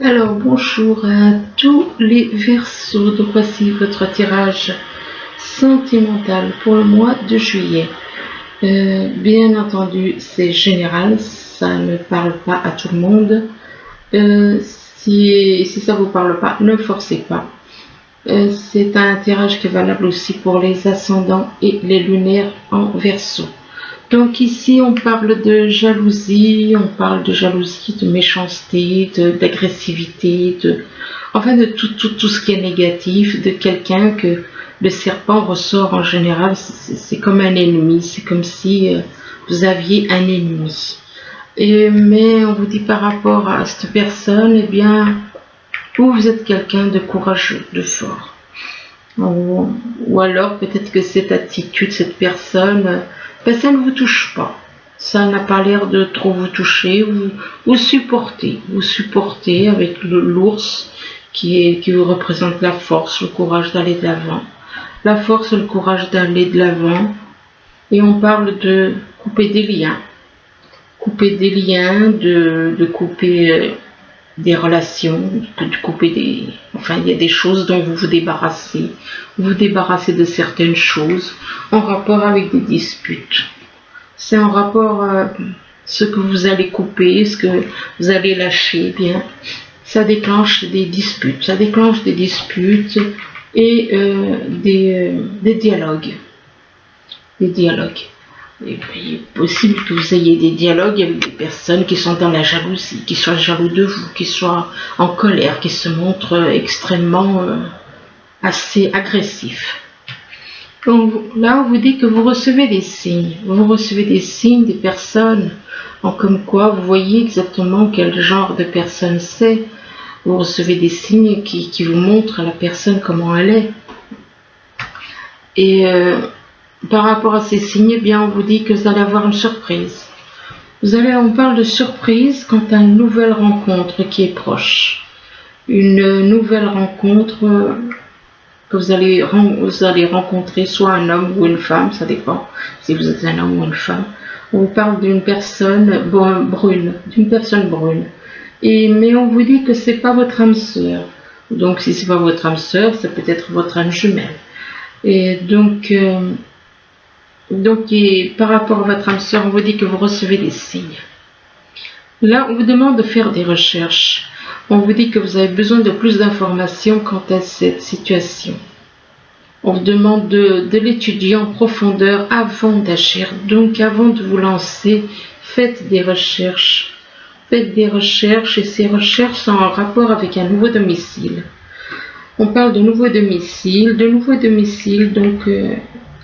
Alors bonjour à tous les Verseaux, donc voici votre tirage sentimental pour le mois de juillet. Bien entendu c'est général, ça ne parle pas à tout le monde. Si ça vous parle pas, ne forcez pas. C'est un tirage qui est valable aussi pour les ascendants et les lunaires en Verseau. Donc ici on parle de jalousie, de méchanceté, d'agressivité, enfin de tout ce qui est négatif, de quelqu'un que le serpent ressort en général, c'est comme un ennemi, c'est comme si vous aviez un ennemi. Mais on vous dit par rapport à cette personne, eh bien, vous êtes quelqu'un de courageux, de fort. Ou alors peut-être que cette attitude, cette personne, ça ne vous touche pas. Ça n'a pas l'air de trop vous toucher. Vous supportez avec l'ours qui vous représente la force, le courage d'aller de l'avant. La force et le courage d'aller de l'avant. Et on parle de couper des liens. Couper des liens, de couper des relations, de couper des... Enfin, il y a des choses dont vous vous débarrassez. Vous débarrassez de certaines choses en rapport avec des disputes. C'est en rapport à ce que vous allez couper, ce que vous allez lâcher, eh bien, ça déclenche des disputes. Ça déclenche des disputes et des dialogues. Des dialogues. Et puis, il est possible que vous ayez des dialogues avec des personnes qui sont dans la jalousie, qui soient jaloux de vous, qui soient en colère, qui se montrent extrêmement assez agressifs. Donc là, on vous dit que vous recevez des signes. Vous recevez des signes des personnes, en comme quoi vous voyez exactement quel genre de personne c'est. Vous recevez des signes qui vous montrent à la personne comment elle est. Et par rapport à ces signes, eh bien, on vous dit que vous allez avoir une surprise. On parle de surprise quant à une nouvelle rencontre qui est proche. Une nouvelle rencontre que vous allez rencontrer soit un homme ou une femme, ça dépend si vous êtes un homme ou une femme. On vous parle d'une personne brune, mais on vous dit que c'est pas votre âme sœur. Donc si c'est pas votre âme sœur, c'est peut-être votre âme jumelle. Et donc par rapport à votre âme sœur, on vous dit que vous recevez des signes. Là, on vous demande de faire des recherches. On vous dit que vous avez besoin de plus d'informations quant à cette situation. On vous demande de l'étudier en profondeur avant d'agir. Donc, avant de vous lancer, faites des recherches. Faites des recherches et ces recherches sont en rapport avec un nouveau domicile. On parle de nouveau domicile. Donc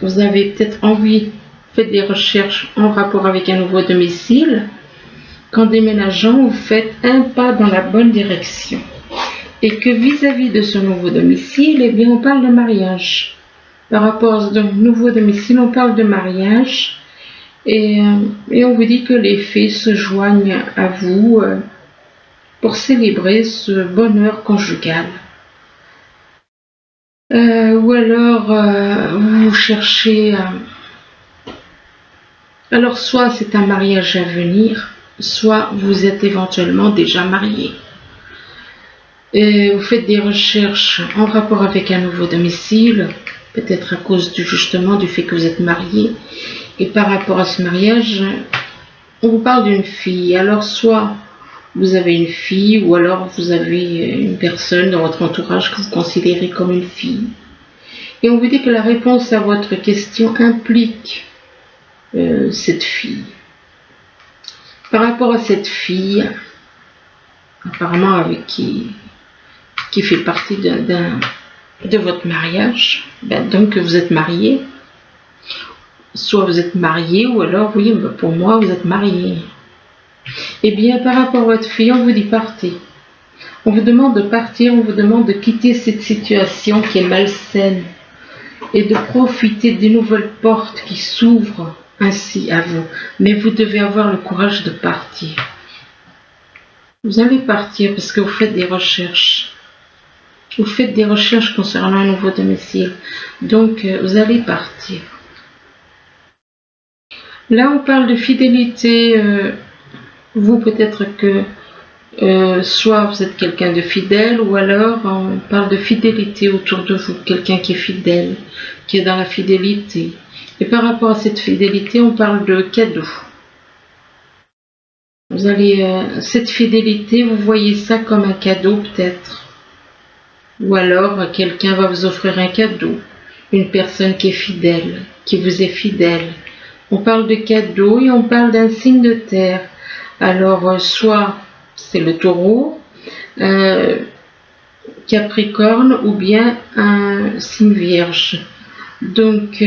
vous avez peut-être envie, faites des recherches en rapport avec un nouveau domicile. Qu'en déménageant, vous faites un pas dans la bonne direction. Et que vis-à-vis de ce nouveau domicile, eh bien, on parle de mariage. Par rapport à ce nouveau domicile, on parle de mariage. Et on vous dit que les fées se joignent à vous pour célébrer ce bonheur conjugal. Ou alors vous cherchez... alors soit c'est un mariage à venir, soit vous êtes éventuellement déjà marié. Et vous faites des recherches en rapport avec un nouveau domicile, peut-être à cause justement du fait que vous êtes marié. Et par rapport à ce mariage, on vous parle d'une fille. Alors soit vous avez une fille ou alors vous avez une personne dans votre entourage que vous considérez comme une fille. Et on vous dit que la réponse à votre question implique cette fille. Par rapport à cette fille, apparemment avec qui fait partie de votre mariage, donc vous êtes marié. Soit vous êtes marié ou alors, oui, pour moi, vous êtes marié. Eh bien, par rapport à votre fille, on vous dit partez. On vous demande de partir, on vous demande de quitter cette situation qui est malsaine et de profiter des nouvelles portes qui s'ouvrent ainsi à vous. Mais vous devez avoir le courage de partir. Vous allez partir parce que vous faites des recherches. Vous faites des recherches concernant un nouveau domicile. Donc, vous allez partir. Là, on parle de fidélité. Vous, peut-être que Soit vous êtes quelqu'un de fidèle, ou alors on parle de fidélité autour de vous, quelqu'un qui est fidèle, qui est dans la fidélité. Et par rapport à cette fidélité, on parle de cadeau. Vous allez, cette fidélité, vous voyez ça comme un cadeau peut-être. Ou alors quelqu'un va vous offrir un cadeau, une personne qui est fidèle, qui vous est fidèle. On parle de cadeau et on parle d'un signe de terre. Alors soit c'est le taureau, Capricorne ou bien un signe vierge. Donc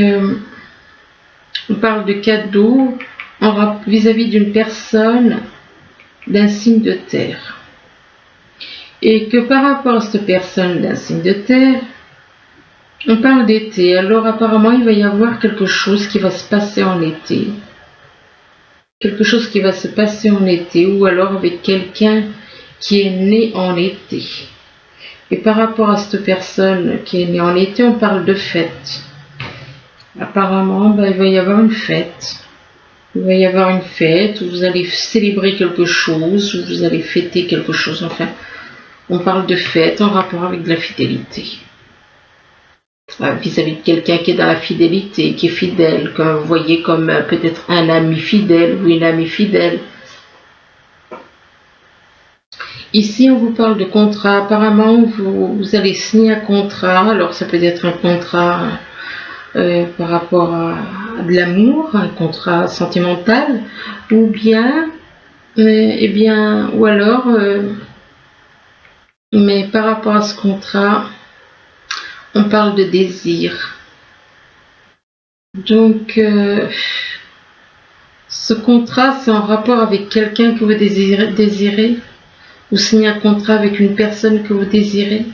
on parle de cadeau vis-à-vis d'une personne d'un signe de terre. Et que par rapport à cette personne d'un signe de terre, on parle d'été. Alors apparemment il va y avoir quelque chose qui va se passer en été. Quelque chose qui va se passer en été, ou alors avec quelqu'un qui est né en été. Et par rapport à cette personne qui est née en été, on parle de fête. Apparemment, il va y avoir une fête. Il va y avoir une fête où vous allez célébrer quelque chose, où vous allez fêter quelque chose. Enfin, on parle de fête en rapport avec de la fidélité. Vis-à-vis de quelqu'un qui est dans la fidélité, qui est fidèle, comme vous voyez comme peut-être un ami fidèle ou une amie fidèle. Ici, on vous parle de contrat. Apparemment, vous allez signer un contrat. Alors, ça peut être un contrat par rapport à de l'amour, un contrat sentimental, ou bien, ou alors, mais par rapport à ce contrat, on parle de désir. Donc, ce contrat, c'est en rapport avec quelqu'un que vous désirez. Vous signez un contrat avec une personne que vous désirez.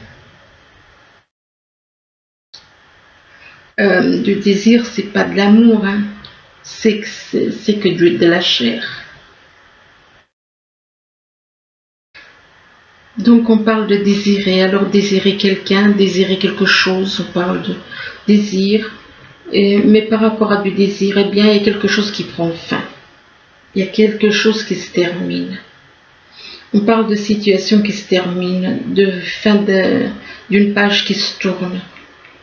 Du désir, c'est pas de l'amour, hein. C'est que de la chair. Donc on parle de désirer. Alors désirer quelqu'un, désirer quelque chose, on parle de désir. Mais par rapport à du désir, eh bien, il y a quelque chose qui prend fin. Il y a quelque chose qui se termine. On parle de situation qui se termine, de fin d'une page qui se tourne.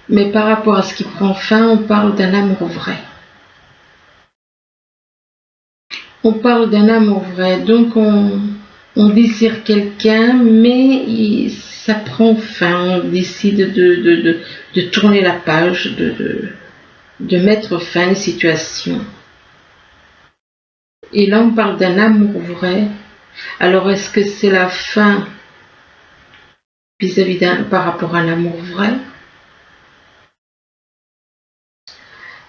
Mais par rapport à ce qui prend fin, on parle d'un amour vrai. On parle d'un amour vrai. Donc on désire quelqu'un, mais ça prend fin. On décide de tourner la page, de mettre fin à une situation. Et là, on parle d'un amour vrai. Alors, est-ce que c'est la fin vis-à-vis par rapport à un amour vrai?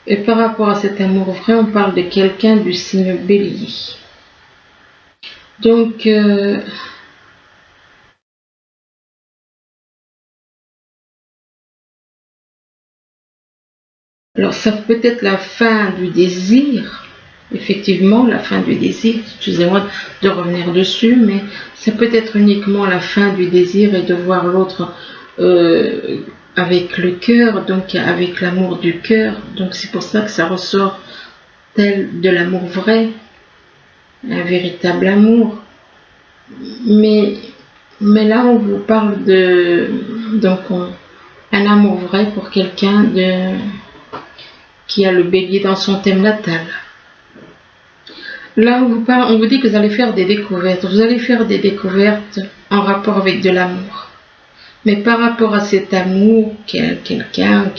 Et par rapport à cet amour vrai, on parle de quelqu'un du signe Bélier. Donc, alors ça peut être la fin du désir, effectivement, la fin du désir, excusez-moi de revenir dessus, mais ça peut être uniquement la fin du désir et de voir l'autre avec le cœur, donc avec l'amour du cœur. Donc c'est pour ça que ça ressort tel de l'amour vrai, un véritable amour. Mais là, on vous parle de un amour vrai pour quelqu'un qui a le bélier dans son thème natal. Là, on vous dit que vous allez faire des découvertes. Vous allez faire des découvertes en rapport avec de l'amour. Mais par rapport à cet amour, quelqu'un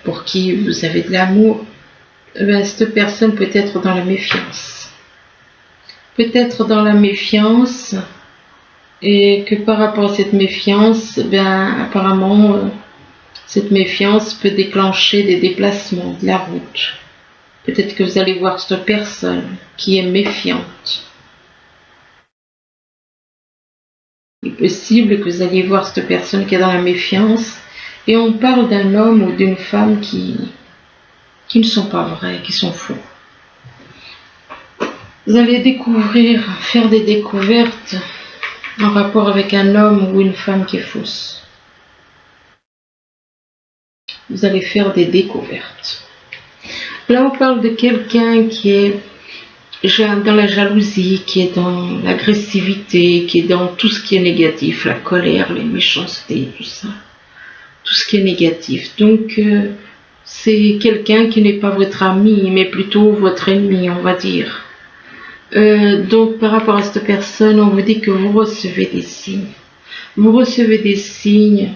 pour qui vous avez de l'amour, cette personne peut être dans la méfiance. Peut-être dans la méfiance, et que par rapport à cette méfiance, apparemment, cette méfiance peut déclencher des déplacements de la route. Peut-être que vous allez voir cette personne qui est méfiante. Il est possible que vous alliez voir cette personne qui est dans la méfiance, et on parle d'un homme ou d'une femme qui ne sont pas vrais, qui sont faux. Vous allez faire des découvertes en rapport avec un homme ou une femme qui est fausse. Vous allez faire des découvertes. Là, on parle de quelqu'un qui est dans la jalousie, qui est dans l'agressivité, qui est dans tout ce qui est négatif, la colère, les méchancetés, tout ça, tout ce qui est négatif. Donc, c'est quelqu'un qui n'est pas votre ami, mais plutôt votre ennemi, on va dire. Donc, par rapport à cette personne, on vous dit que vous recevez des signes. Vous recevez des signes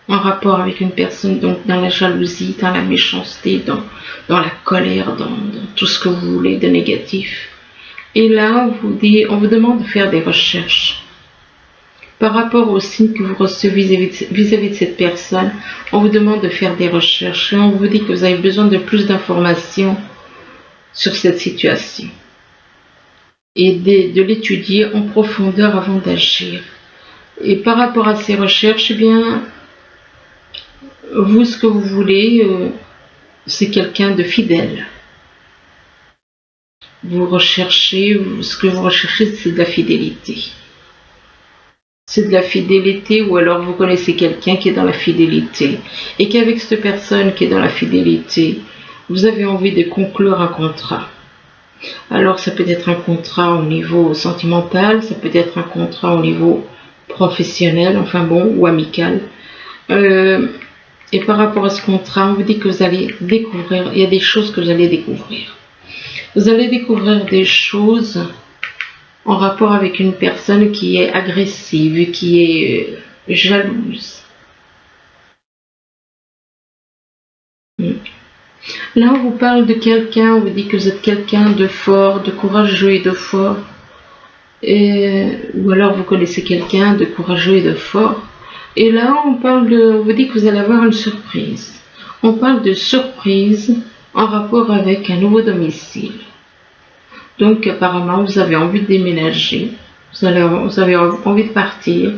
en rapport avec une personne, donc dans la jalousie, dans la méchanceté, dans la colère, dans tout ce que vous voulez de négatif. Et là, on vous demande de faire des recherches. Par rapport aux signes que vous recevez vis-à-vis de cette personne, on vous demande de faire des recherches. Et on vous dit que vous avez besoin de plus d'informations sur cette situation. Et de l'étudier en profondeur avant d'agir. Et par rapport à ces recherches, eh bien, vous, ce que vous voulez, c'est quelqu'un de fidèle. Ce que vous recherchez, c'est de la fidélité. C'est de la fidélité, ou alors vous connaissez quelqu'un qui est dans la fidélité. Et qu'avec cette personne qui est dans la fidélité, vous avez envie de conclure un contrat. Alors ça peut être un contrat au niveau sentimental, ça peut être un contrat au niveau professionnel, enfin bon, ou amical. Et par rapport à ce contrat, on vous dit que vous allez découvrir, il y a des choses que vous allez découvrir. Vous allez découvrir des choses en rapport avec une personne qui est agressive, qui est jalouse. Là, on vous parle de quelqu'un, on vous dit que vous êtes quelqu'un de fort, de courageux et de fort. Ou alors vous connaissez quelqu'un de courageux et de fort. Et là, on vous dit que vous allez avoir une surprise. On parle de surprise en rapport avec un nouveau domicile. Donc, apparemment, vous avez envie de déménager, vous avez envie de partir,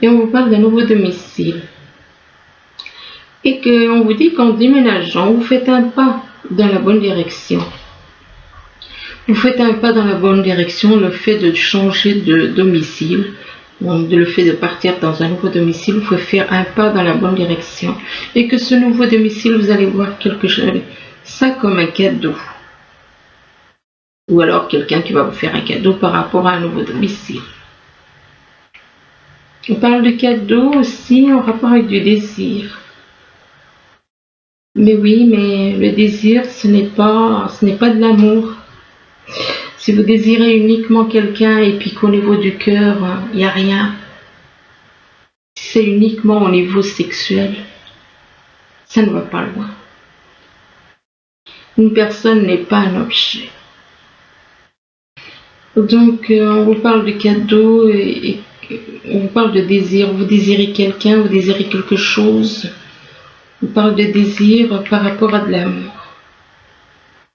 et on vous parle d'un nouveau domicile. Et qu'on vous dit qu'en déménageant, vous faites un pas dans la bonne direction. Vous faites un pas dans la bonne direction, le fait de changer de domicile, le fait de partir dans un nouveau domicile, vous pouvez faire un pas dans la bonne direction. Et que ce nouveau domicile, vous allez voir quelque chose, ça comme un cadeau. Ou alors quelqu'un qui va vous faire un cadeau par rapport à un nouveau domicile. On parle de cadeau aussi en rapport avec du désir. Mais oui, mais le désir, ce n'est pas de l'amour. Si vous désirez uniquement quelqu'un et puis qu'au niveau du cœur, il n'y a rien, si c'est uniquement au niveau sexuel, ça ne va pas loin. Une personne n'est pas un objet. Donc, on vous parle de cadeau et on vous parle de désir. Vous désirez quelqu'un, vous désirez quelque chose. On parle de désir par rapport à de l'amour.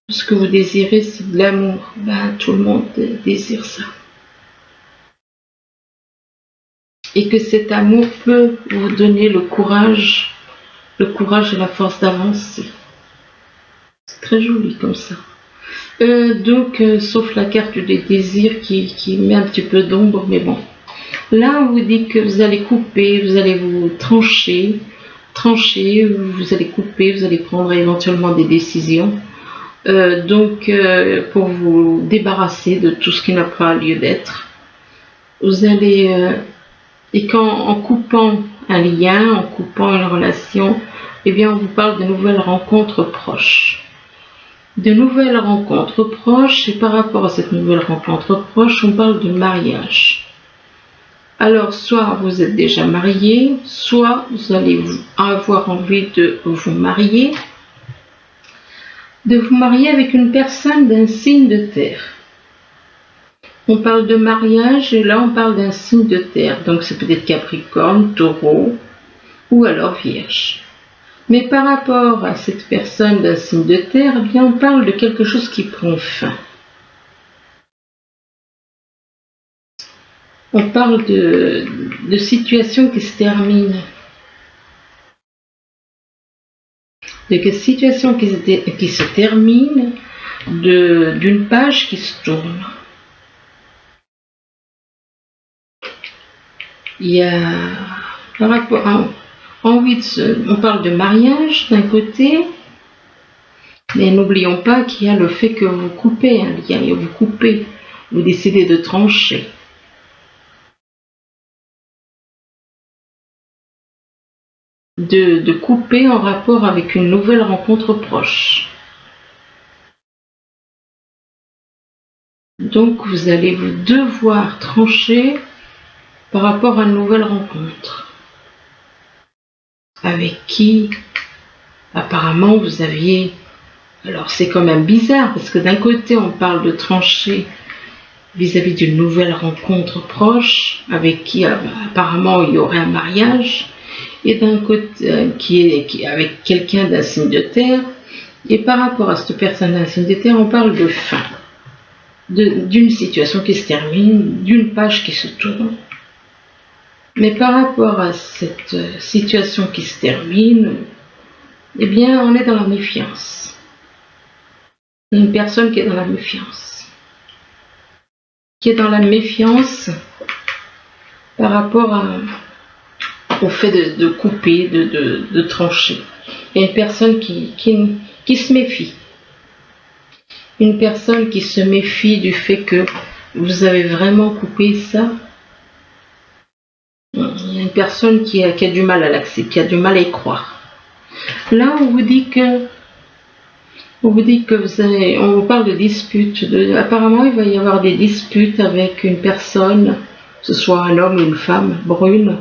Ce que vous désirez, c'est de l'amour. Ben, tout le monde désire ça. Et que cet amour peut vous donner le courage et la force d'avancer. C'est très joli comme ça. Sauf la carte des désirs qui met un petit peu d'ombre, mais bon. Là, on vous dit que vous allez couper, vous allez vous trancher, vous allez couper, vous allez prendre éventuellement des décisions. Pour vous débarrasser de tout ce qui n'a pas lieu d'être. Vous allez, en coupant un lien, en coupant une relation, eh bien, on vous parle de nouvelles rencontres proches. De nouvelles rencontres proches, et par rapport à cette nouvelle rencontre proche, on parle de mariage. Alors, soit vous êtes déjà marié, soit vous allez avoir envie de vous marier avec une personne d'un signe de terre. On parle de mariage et là on parle d'un signe de terre, donc c'est peut-être Capricorne, Taureau ou alors Vierge. Mais par rapport à cette personne d'un signe de terre, eh bien on parle de quelque chose qui prend fin. On parle de situations qui se terminent. De situations qui se terminent, d'une page qui se tourne. Il y a par rapport à on parle de mariage d'un côté, Mais n'oublions pas qu'il y a le fait que vous coupez un lien, et vous coupez, vous décidez de trancher. De couper en rapport avec une nouvelle rencontre proche. Donc vous allez vous devoir trancher par rapport à une nouvelle rencontre. Avec qui apparemment vous aviez... Alors c'est quand même bizarre parce que d'un côté on parle de trancher vis-à-vis d'une nouvelle rencontre proche avec qui apparemment il y aurait un mariage, et d'un côté qui est avec quelqu'un d'un signe de terre, et par rapport à cette personne d'un signe de terre on parle de fin, d'une situation qui se termine, d'une page qui se tourne. Mais par rapport à cette situation qui se termine, eh bien on est dans la méfiance. Il y a une personne qui est dans la méfiance. Qui est dans la méfiance par rapport au fait de couper, de trancher. Il y a une personne qui se méfie. Une personne qui se méfie du fait que vous avez vraiment coupé ça. Il y a une personne qui a du mal à l'accepter, qui a du mal à y croire. Là, on vous dit que on vous parle de disputes. Apparemment, il va y avoir des disputes avec une personne, que ce soit un homme ou une femme brune.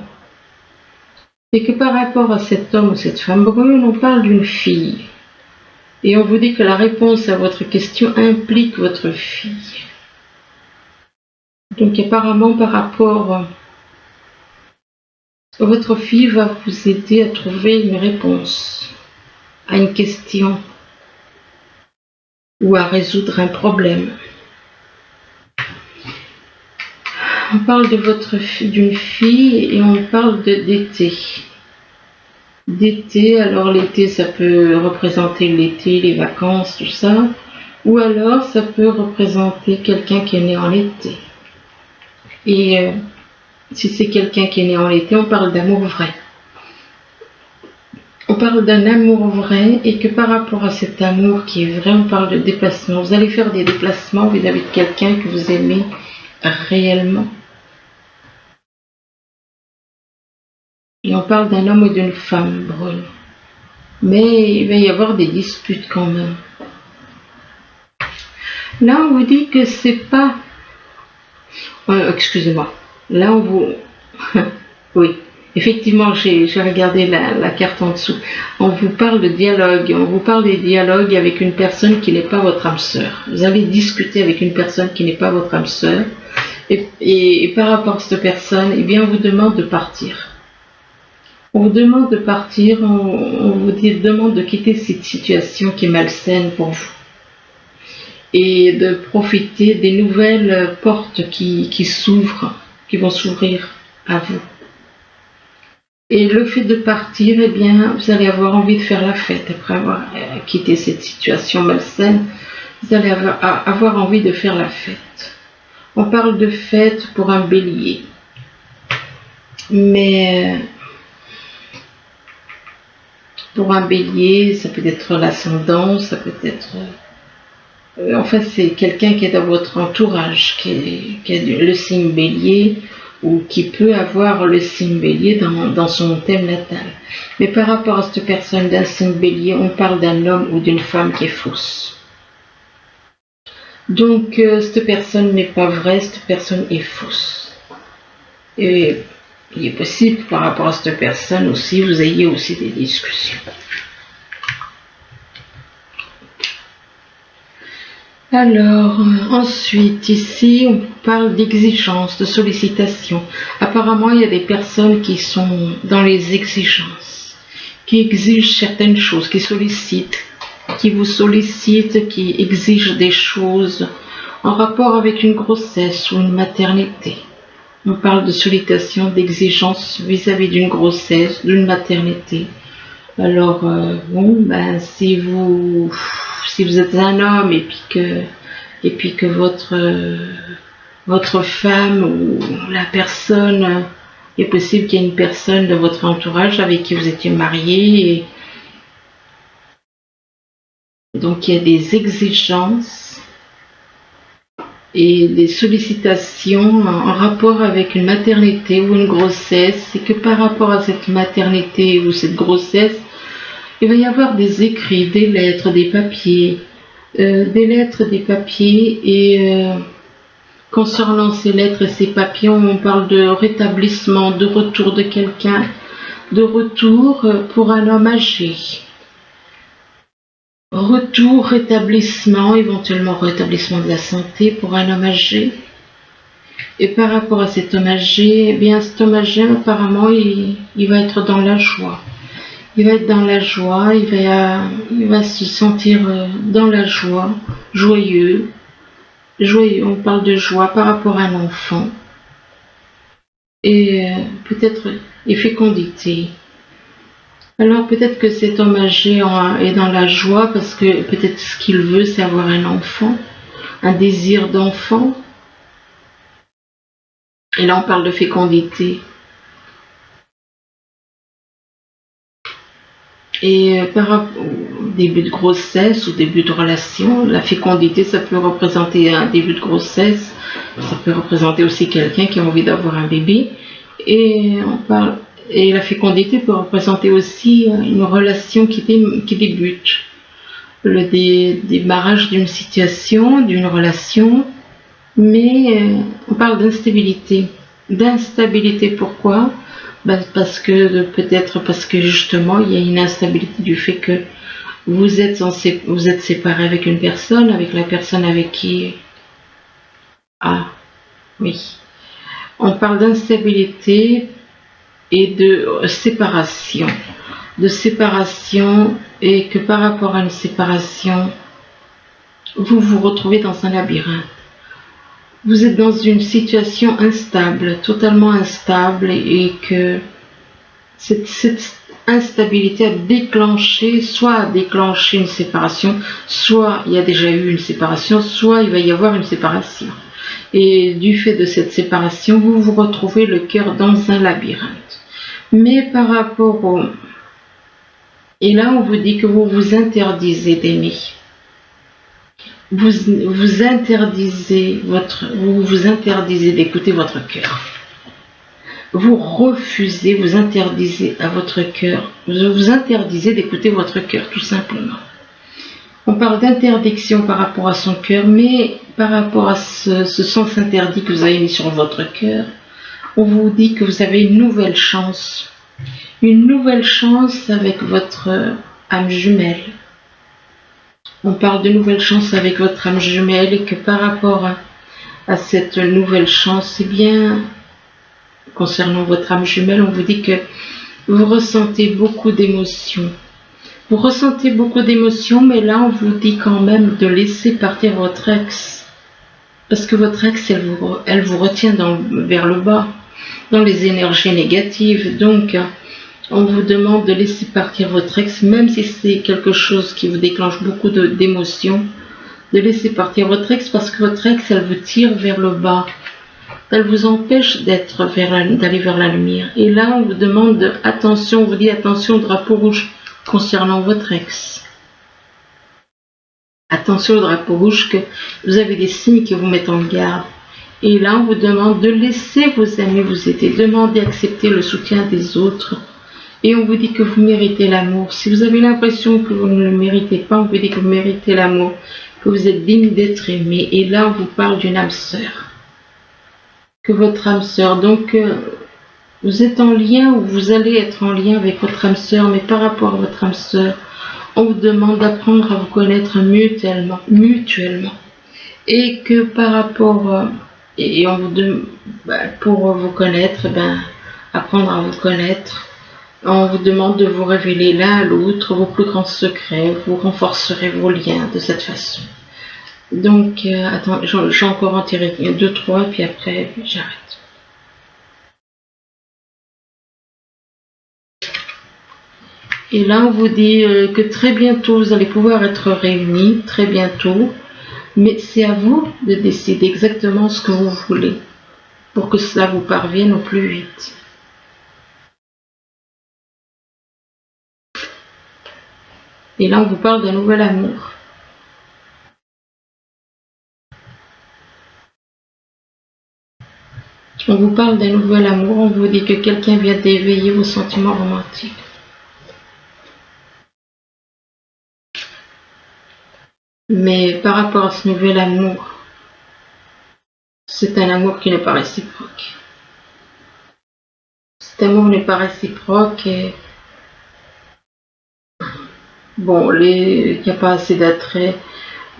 Et que par rapport à cet homme ou cette femme brune, on parle d'une fille. Et on vous dit que la réponse à votre question implique votre fille. Donc apparemment, par rapport... Votre fille va vous aider à trouver une réponse à une question ou à résoudre un problème. On parle de d'une fille et on parle d'été. D'été, alors l'été ça peut représenter l'été, les vacances, tout ça. Ou alors ça peut représenter quelqu'un qui est né en été. Et si c'est quelqu'un qui est né en été, on parle d'amour vrai. On parle d'un amour vrai et que par rapport à cet amour qui est vrai, on parle de déplacement. Vous allez faire des déplacements vis-à-vis de quelqu'un que vous aimez réellement. Et on parle d'un homme ou d'une femme brune. Mais il va y avoir des disputes quand même. Là, on vous dit que c'est pas... excusez-moi. Là, on vous... oui, effectivement, j'ai regardé la carte en dessous. On vous parle de dialogue. On vous parle des dialogues avec une personne qui n'est pas votre âme sœur. Vous allez discuter avec une personne qui n'est pas votre âme sœur. Et par rapport à cette personne, eh bien, on vous demande de partir. On vous demande de partir, on vous demande de quitter cette situation qui est malsaine pour vous. Et de profiter des nouvelles portes qui s'ouvrent, qui vont s'ouvrir à vous. Et le fait de partir, eh bien, vous allez avoir envie de faire la fête après avoir quitté cette situation malsaine. Vous allez avoir envie de faire la fête. On parle de fête pour un bélier. Mais pour un bélier, ça peut être l'ascendant, ça peut être... enfin, c'est quelqu'un qui est dans votre entourage, qui est le signe bélier, ou qui peut avoir le signe bélier dans son thème natal. Mais par rapport à cette personne d'un signe bélier, on parle d'un homme ou d'une femme qui est fausse. Donc, cette personne n'est pas vraie, cette personne est fausse. Et il est possible que par rapport à cette personne aussi, vous ayez aussi des discussions. Alors, ensuite, ici, on parle d'exigence, de sollicitation. Apparemment, il y a des personnes qui sont dans les exigences, qui exigent certaines choses, qui vous sollicitent, qui exigent des choses en rapport avec une grossesse ou une maternité. On parle de sollicitation, d'exigence vis-à-vis d'une grossesse, d'une maternité. Alors, bon, ben, si vous êtes un homme et puis que votre femme ou la personne, il est possible qu'il y ait une personne de votre entourage avec qui vous étiez marié Donc il y a des exigences et des sollicitations en rapport avec une maternité ou une grossesse, et que par rapport à cette maternité ou cette grossesse, il va y avoir des écrits, des lettres, des papiers, et concernant ces lettres et ces papiers, on parle de rétablissement, de retour de quelqu'un, de retour pour un homme âgé. Retour, rétablissement, éventuellement rétablissement de la santé pour un homme âgé. Et par rapport à cet homme âgé, eh bien cet homme âgé apparemment il va être dans la joie. Il va être dans la joie, il va se sentir dans la joie, joyeux. Joyeux, on parle de joie par rapport à un enfant. Et peut-être et fécondité. Alors peut-être que cet homme âgé est dans la joie parce que peut-être ce qu'il veut c'est avoir un enfant, un désir d'enfant. Et là on parle de fécondité. Et par rapport au début de grossesse ou début de relation, la fécondité ça peut représenter un début de grossesse, ça peut représenter aussi quelqu'un qui a envie d'avoir un bébé. Et la fécondité peut représenter aussi une relation qui débute, le démarrage d'une situation, d'une relation, mais on parle d'instabilité. D'instabilité, pourquoi? Parce que justement il y a une instabilité du fait que vous êtes séparé avec une personne, avec la personne avec qui... Ah, oui. On parle d'instabilité et de séparation. De séparation, et que par rapport à une séparation, vous vous retrouvez dans un labyrinthe. Vous êtes dans une situation instable, totalement instable, et que cette instabilité a déclenché une séparation, soit il y a déjà eu une séparation, soit il va y avoir une séparation. Et du fait de cette séparation, vous vous retrouvez le cœur dans un labyrinthe. Mais par rapport au... Et là, on vous dit que vous vous interdisez d'aimer. Vous interdisez d'écouter votre cœur. Vous refusez, vous interdisez à votre cœur, vous interdisez d'écouter votre cœur, tout simplement. On parle d'interdiction par rapport à son cœur, mais par rapport à ce sens interdit que vous avez mis sur votre cœur, on vous dit que vous avez une nouvelle chance avec votre âme jumelle. On parle de nouvelle chance avec votre âme jumelle, et que par rapport à cette nouvelle chance, eh bien, concernant votre âme jumelle, on vous dit que vous ressentez beaucoup d'émotions. Vous ressentez beaucoup d'émotions, mais là, on vous dit quand même de laisser partir votre ex. Parce que votre ex, elle vous retient vers le bas, dans les énergies négatives. Donc, on vous demande de laisser partir votre ex, même si c'est quelque chose qui vous déclenche beaucoup d'émotions, de laisser partir votre ex, parce que votre ex, elle vous tire vers le bas. Elle vous empêche d'aller vers la lumière. Et là, on vous demande attention, on vous dit attention au drapeau rouge concernant votre ex. Attention au drapeau rouge, que vous avez des signes qui vous mettent en garde. Et là, on vous demande de laisser vos amis vous aider, demandez d'accepter le soutien des autres. Et on vous dit que vous méritez l'amour. Si vous avez l'impression que vous ne le méritez pas, on vous dit que vous méritez l'amour, que vous êtes digne d'être aimé. Et là, on vous parle d'une âme sœur. Que votre âme sœur, donc vous êtes en lien, ou vous allez être en lien avec votre âme sœur, mais par rapport à votre âme sœur, on vous demande d'apprendre à vous connaître mutuellement. Et que par rapport, et on vous demande, pour vous connaître, apprendre à vous connaître, on vous demande de vous révéler l'un à l'autre vos plus grands secrets, vous renforcerez vos liens de cette façon. Donc, attends, j'ai encore en tiré 2, 3, puis après, j'arrête. Et là, on vous dit que très bientôt, vous allez pouvoir être réunis, très bientôt. Mais c'est à vous de décider exactement ce que vous voulez, pour que cela vous parvienne au plus vite. Et là, on vous parle d'un nouvel amour. On vous parle d'un nouvel amour, on vous dit que quelqu'un vient d'éveiller vos sentiments romantiques. Mais par rapport à ce nouvel amour, c'est un amour qui n'est pas réciproque. Cet amour n'est pas réciproque et bon, il n'y a pas assez d'attrait.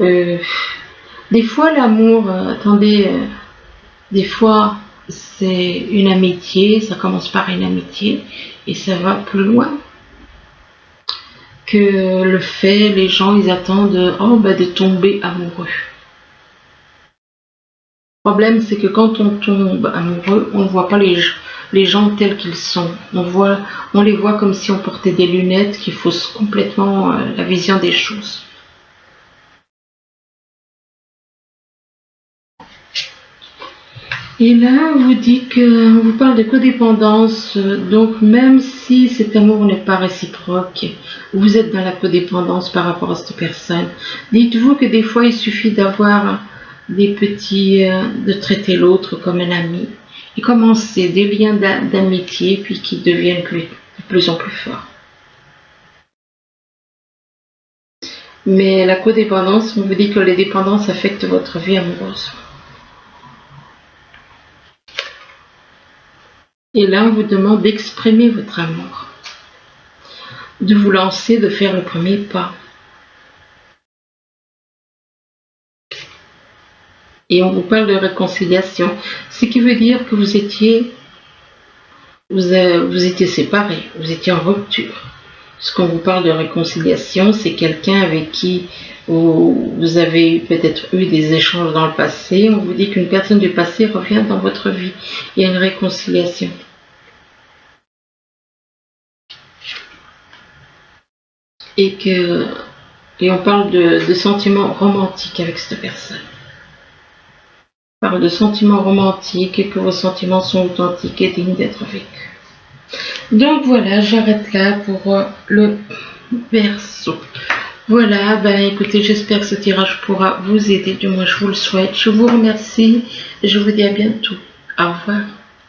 Des fois, l'amour, des fois, c'est une amitié, ça commence par une amitié et ça va plus loin que le fait, les gens, ils attendent de tomber amoureux. Le problème, c'est que quand on tombe amoureux, on ne voit pas les gens tels qu'ils sont. On les voit comme si on portait des lunettes qui faussent complètement la vision des choses. Et là, on vous dit on vous parle de codépendance, donc même si cet amour n'est pas réciproque, vous êtes dans la codépendance par rapport à cette personne. Dites-vous que des fois, il suffit d'avoir de traiter l'autre comme un ami, et commencer des liens d'amitié, puis qui deviennent de plus en plus forts. Mais la codépendance, on vous dit que les dépendances affectent votre vie amoureuse. Et là, on vous demande d'exprimer votre amour, de vous lancer, de faire le premier pas. Et on vous parle de réconciliation, ce qui veut dire que vous étiez séparés, vous étiez en rupture. Lorsqu'on vous parle de réconciliation, c'est quelqu'un avec qui vous avez peut-être eu des échanges dans le passé. On vous dit qu'une personne du passé revient dans votre vie. Il y a une réconciliation. Et on parle de sentiments romantiques avec cette personne. On parle de sentiments romantiques et que vos sentiments sont authentiques et dignes d'être vécus. Donc voilà, j'arrête là pour le Verseau. Voilà, écoutez, j'espère que ce tirage pourra vous aider, du moins je vous le souhaite. Je vous remercie et je vous dis à bientôt. Au revoir.